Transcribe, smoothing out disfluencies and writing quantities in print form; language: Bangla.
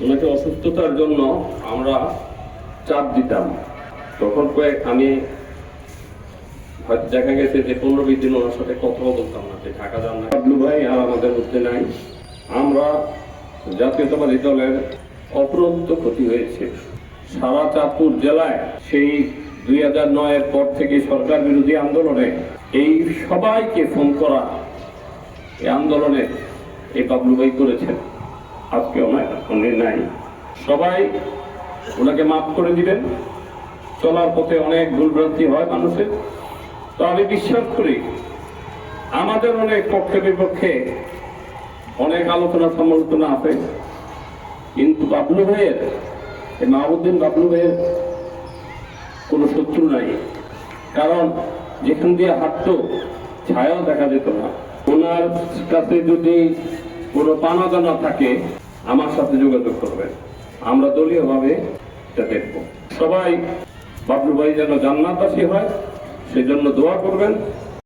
ওনাকে অসুস্থতার জন্য আমরা চাপ দিতাম, তখন আমি হয়তো দেখা গেছে যে 15-20 দিন ওনার সাথে কথাও বলতাম না, যে ঢাকা যান না। বাবলু ভাই আর আমাদের মধ্যে নাই। আমরা জাতীয়তাবাদী দলের অপরন্ত ক্ষতি হয়েছে সারা চাঁদপুর জেলায়। সেই 2009-এর পর থেকে সরকার বিরোধী আন্দোলনে এই সবাইকে ফোন করা, এই আন্দোলনে এই বাবলু ভাই করেছেন। আজকে উনি নাই, সবাই ওনাকে মাফ করে দিবেন। চলার পথে অনেক ভুলভ্রান্তি হয় মানুষের, তো আমি বিশ্বাস করি আমাদের অনেক পক্ষে বিপক্ষে অনেক আলোচনা সমালোচনা আছে, কিন্তু বাবলু ভাইয়ের, মাহবুদ্দিন বাবলু ভাইয়ের কোনো শত্রু নাই। কারণ যেখান দিয়ে হাঁটতো ছায়াও দেখা যেত না। ওনার কাছে যদি কোনো পানা দানা থাকে আমার সাথে যোগাযোগ করবেন, আমরা দলীয়ভাবে এটা দেখব। সবাই বাবলু ভাই যেন জান্নাতবাসী হয় সেজন্য দোয়া করবেন।